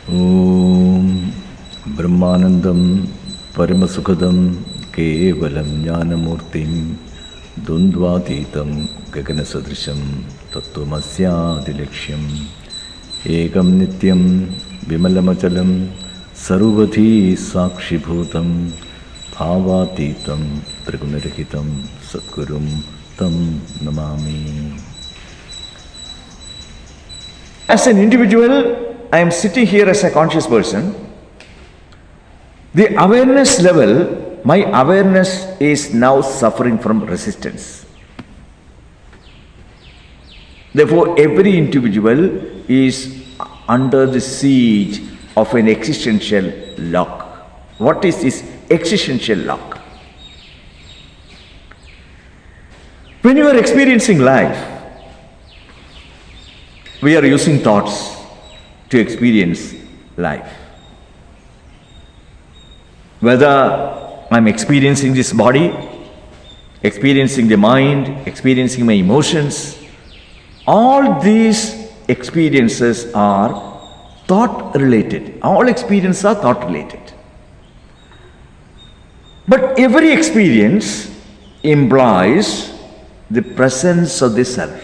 Om Brahmanandam Paramasukadam Kevalam Jnanamurtim Dundvatitam Gaganasadrisham Tattvamasyaadilaksham Ekam Nityam Vimalamachalam Saruvati Sakshibhutam Bhavatitam Trigunarahitam Satgurum Tam Namami. As an individual, I am sitting here as a conscious person. The awareness level, my awareness is now suffering from resistance. Therefore, every individual is under the siege of an existential lock. What is this existential lock? When you are experiencing life, we are using thoughts to experience life. Whether I'm experiencing this body, experiencing the mind, experiencing my emotions, all these experiences are thought related. All experiences are thought related. But every experience implies the presence of the self.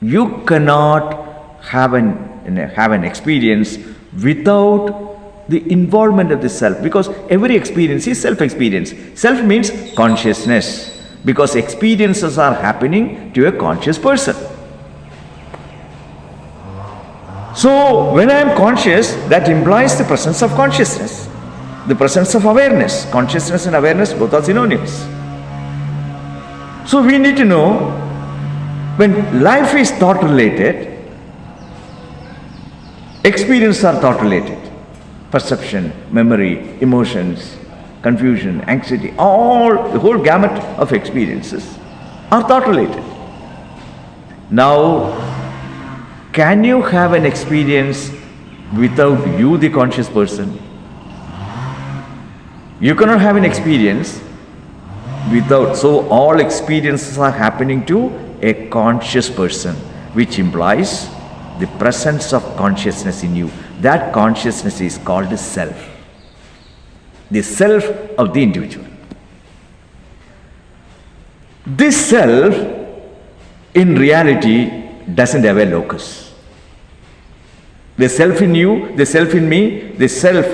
You cannot have an experience without the involvement of the self, because every experience is self-experience. Self means consciousness, because experiences are happening to a conscious person. So when I am conscious, that implies the presence of consciousness, the presence of awareness. Consciousness and awareness both are synonyms. So we need to know, when life is thought related, experiences are thought related. Perception, memory, emotions, confusion, anxiety, the whole gamut of experiences are thought related. Now, can you have an experience without you, the conscious person? You cannot have an experience without, so all experiences are happening to a conscious person, which implies the presence of consciousness in you. That consciousness is called the self of the individual. This self, in reality, doesn't have a locus. The self in you, the self in me, the self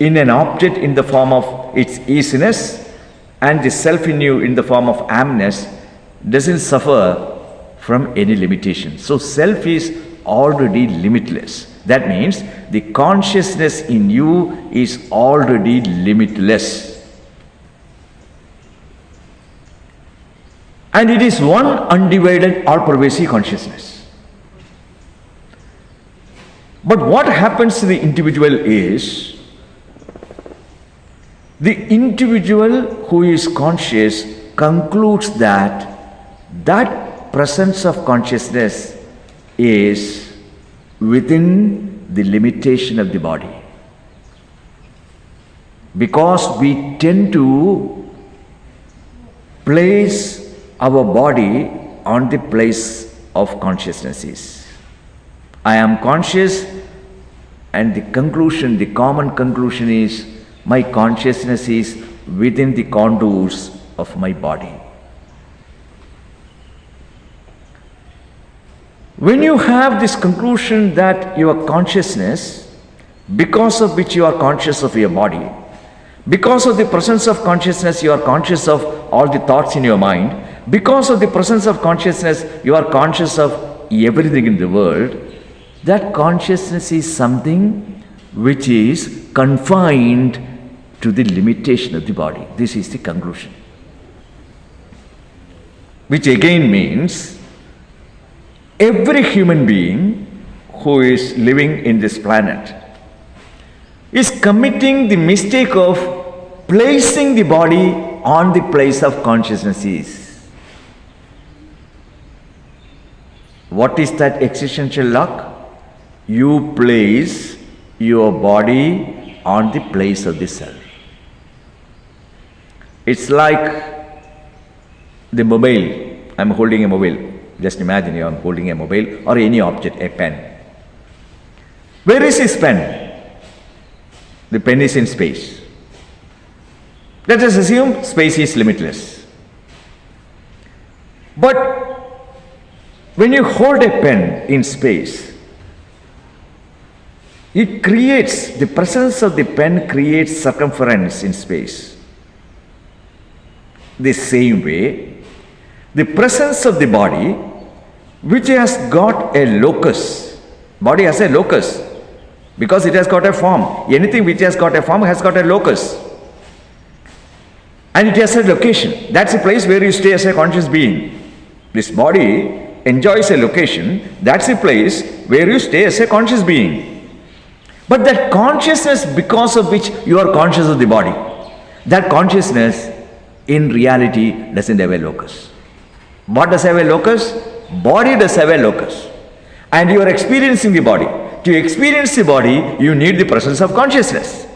in an object in the form of its easiness, and the self in you in the form of amness doesn't suffer from any limitation. So self is already limitless. That means the consciousness in you is already limitless. And it is one undivided, all-pervasive consciousness. But what happens to the individual is, the individual who is conscious concludes that that presence of consciousness is within the limitation of the body. Because we tend to place our body on the place of consciousnesses. I am conscious, and the common conclusion is, my consciousness is within the contours of my body. When you have this conclusion that your consciousness, because of which you are conscious of your body, because of the presence of consciousness you are conscious of all the thoughts in your mind, because of the presence of consciousness you are conscious of everything in the world, that consciousness is something which is confined to the limitation of the body. This is the conclusion. Which again means every human being who is living in this planet is committing the mistake of placing the body on the place of consciousnesses. What is that existential lock? You place your body on the place of the self. It's like the mobile. I'm holding a mobile. Just imagine I'm holding a mobile or any object, a pen. Where is his pen? The pen is in space. Let us assume space is limitless. But when you hold a pen in space, the presence of the pen creates circumference in space. The same way, the presence of the body, which has got a locus, body has a locus, because it has got a form. Anything which has got a form has got a locus. And it has a location. That's a place where you stay as a conscious being. This body enjoys a location. That's a place where you stay as a conscious being. But that consciousness because of which you are conscious of the body, that consciousness in reality doesn't have a locus. What does have a locus? Body does have a locus. And you are experiencing the body. To experience the body, you need the presence of consciousness.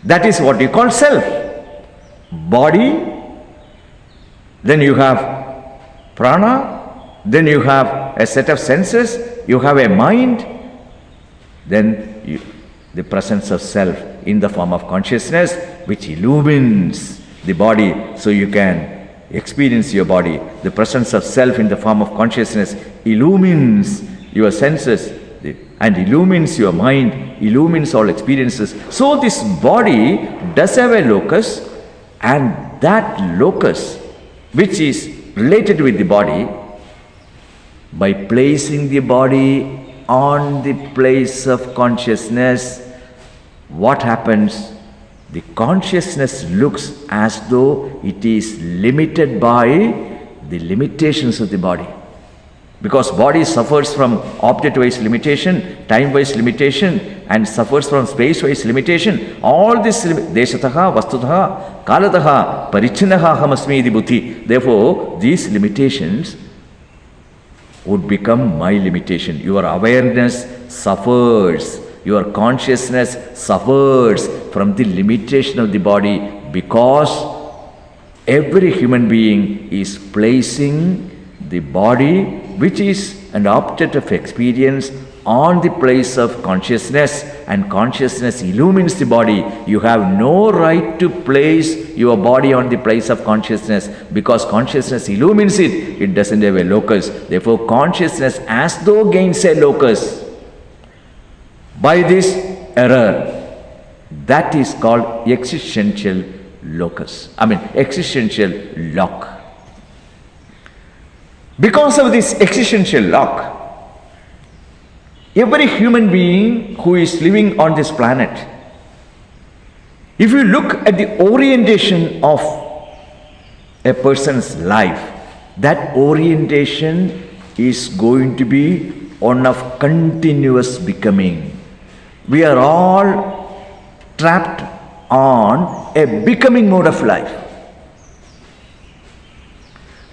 That is what you call self. Body, then you have prana, then you have a set of senses, you have a mind, then the presence of self in the form of consciousness which illumines the body so you can experience your body. The presence of self in the form of consciousness illumines your senses and illumines your mind, illumines all experiences. So this body does have a locus, and that locus which is related with the body, by placing the body on the place of consciousness, what happens? The consciousness looks as though it is limited by the limitations of the body. Because body suffers from object-wise limitation, time-wise limitation, and suffers from space-wise limitation. All this deshataha, vastutaha, kalataha, parichinaha hamasmi iti buddhi. Therefore, these limitations would become my limitation. Your awareness suffers. Your consciousness suffers from the limitation of the body, because every human being is placing the body, which is an object of experience, on the place of consciousness, and consciousness illumines the body. You have no right to place your body on the place of consciousness, because consciousness illumines it. It doesn't have a locus. Therefore, consciousness as though gains a locus. By this error, that is called existential existential lock. Because of this existential lock, every human being who is living on this planet, if you look at the orientation of a person's life, that orientation is going to be one of continuous becoming. We are all trapped on a becoming mode of life.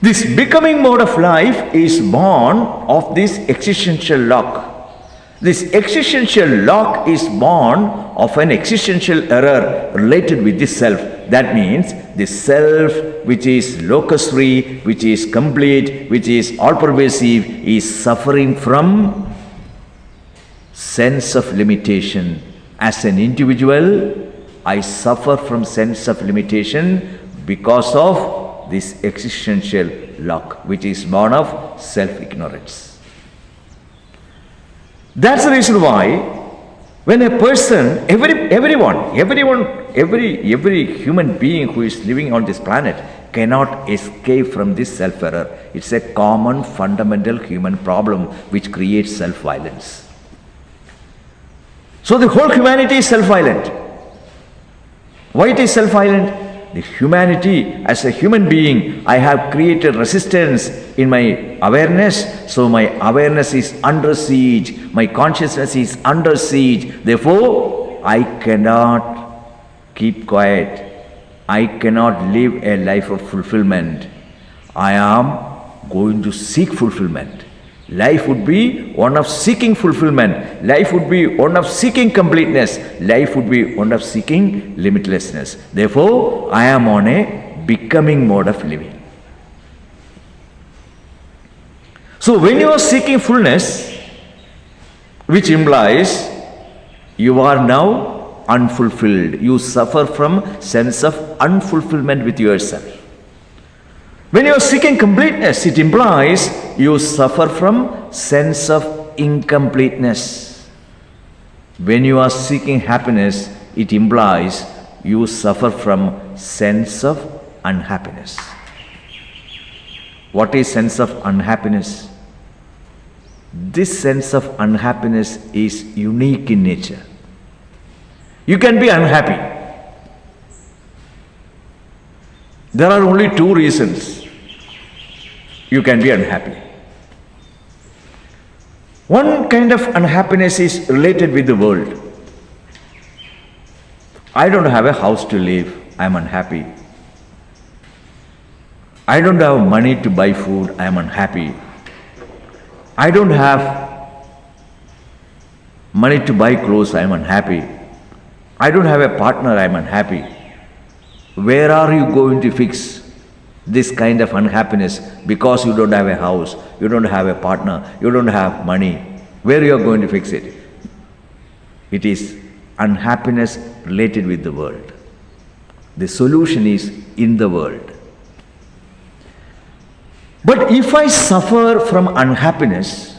This becoming mode of life is born of this existential lock. This existential lock is born of an existential error related with the self. That means the self, which is locus-free, which is complete, which is all-pervasive, is suffering from sense of limitation. As an individual, I suffer from sense of limitation because of this existential lock, which is born of self-ignorance. That's the reason why when a person, every human being who is living on this planet cannot escape from this self-error. It's a common fundamental human problem which creates self-violence. So the whole humanity is self-violent. Why it is self-violent? The humanity, as a human being, I have created resistance in my awareness, so my awareness is under siege, my consciousness is under siege. Therefore, I cannot keep quiet. I cannot live a life of fulfillment. I am going to seek fulfillment. Life would be one of seeking fulfillment. Life would be one of seeking completeness. Life would be one of seeking limitlessness. Therefore, I am on a becoming mode of living. So when you are seeking fullness, which implies You are now unfulfilled. You suffer from sense of unfulfillment with yourself. When you are seeking completeness, it implies you suffer from sense of incompleteness. When you are seeking happiness, it implies you suffer from sense of unhappiness. What is sense of unhappiness? This sense of unhappiness is unique in nature. You can be unhappy. There are only two reasons you can be unhappy. One kind of unhappiness is related with the world. I don't have a house to live, I am unhappy. I don't have money to buy food, I am unhappy. I don't have money to buy clothes, I am unhappy. I don't have a partner, I am unhappy. Where are you going to fix this kind of unhappiness? Because you don't have a house, you don't have a partner, you don't have money. Where you are going to fix it? It is unhappiness related with the world. The solution is in the world. But if I suffer from unhappiness,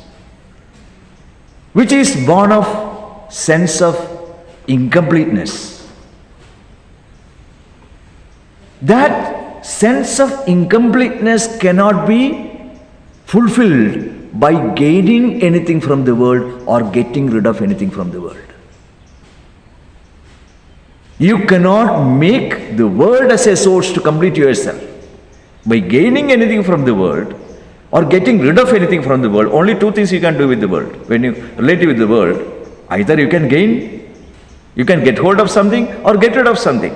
which is born of sense of incompleteness, that sense of incompleteness cannot be fulfilled by gaining anything from the world or getting rid of anything from the world. You cannot make the world as a source to complete yourself. By gaining anything from the world or getting rid of anything from the world, only two things you can do with the world. When you relate with the world, either you can gain, you can get hold of something or get rid of something.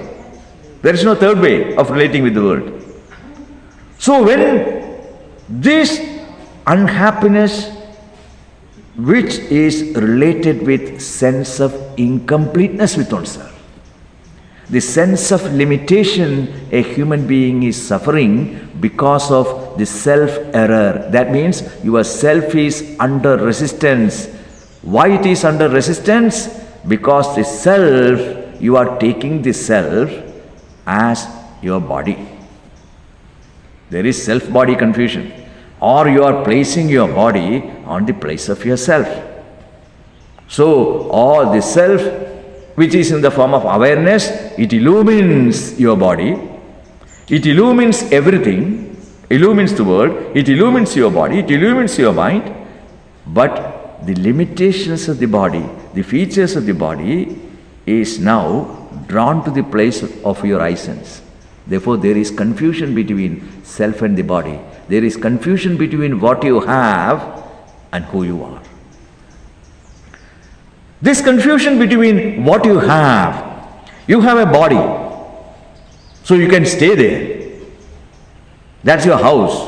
There is no third way of relating with the world. So when this unhappiness, which is related with sense of incompleteness with oneself, the sense of limitation a human being is suffering because of the self-error. That means your self is under resistance. Why it is under resistance? Because the self, you are taking the self as your body. There is self-body confusion. Or you are placing your body on the place of yourself. So, all the self, which is in the form of awareness, it illumines your body, it illumines everything, illumines the world, it illumines your body, it illumines your mind, but the limitations of the body, the features of the body is now drawn to the place of your essence. Therefore, there is confusion between self and the body. There is confusion between what you have and who you are. This confusion between what you have a body, so you can stay there. That's your house.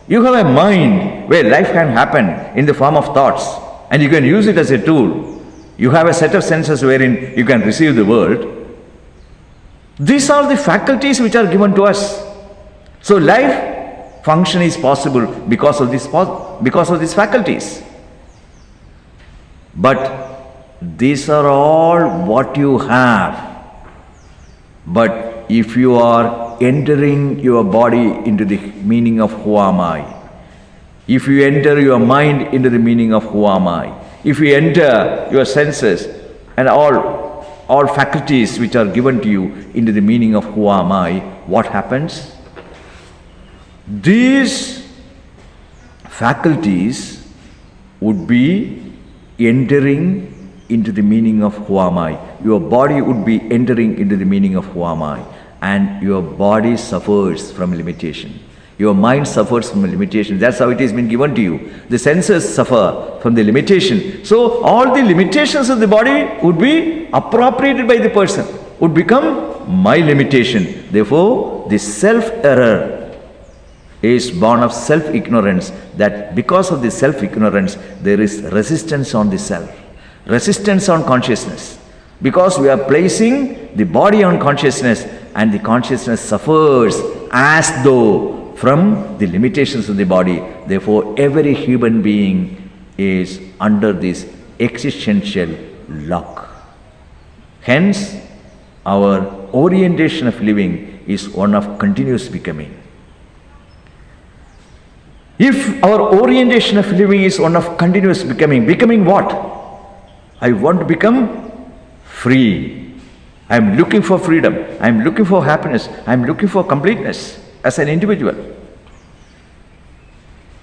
You have a mind where life can happen in the form of thoughts, and you can use it as a tool. You have a set of senses wherein you can receive the world. These are the faculties which are given to us. So life function is possible because of these faculties. But these are all what you have. But if you are entering your body into the meaning of who am I, if you enter your mind into the meaning of who am I, if you enter your senses and all faculties which are given to you into the meaning of who am I, what happens? These faculties would be entering into the meaning of who am I. Your body would be entering into the meaning of who am I, and your body suffers from limitation. Your mind suffers from limitation. That's how it has been given to you. The senses suffer from the limitation. So all the limitations of the body would be appropriated by the person, would become my limitation. Therefore, the self-error is born of self-ignorance, that because of the self-ignorance, there is resistance on the self, resistance on consciousness. Because we are placing the body on consciousness, and the consciousness suffers as though from the limitations of the body. Therefore, every human being is under this existential lock. Hence, our orientation of living is one of continuous becoming. If our orientation of living is one of continuous becoming, becoming what? I want to become free. I am looking for freedom. I am looking for happiness. I am looking for completeness as an individual.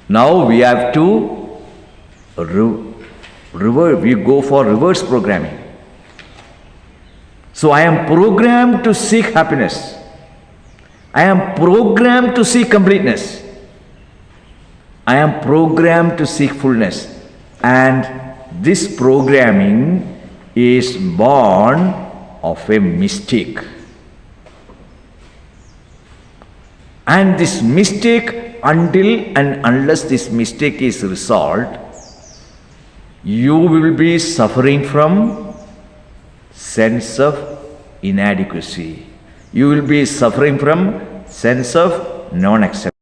Now we have to we go for reverse programming. So I am programmed to seek happiness. I am programmed to seek completeness. I am programmed to seek fullness. And this programming is born of a mistake. And this mistake, until and unless this mistake is resolved, you will be suffering from sense of inadequacy. You will be suffering from sense of non-acceptance.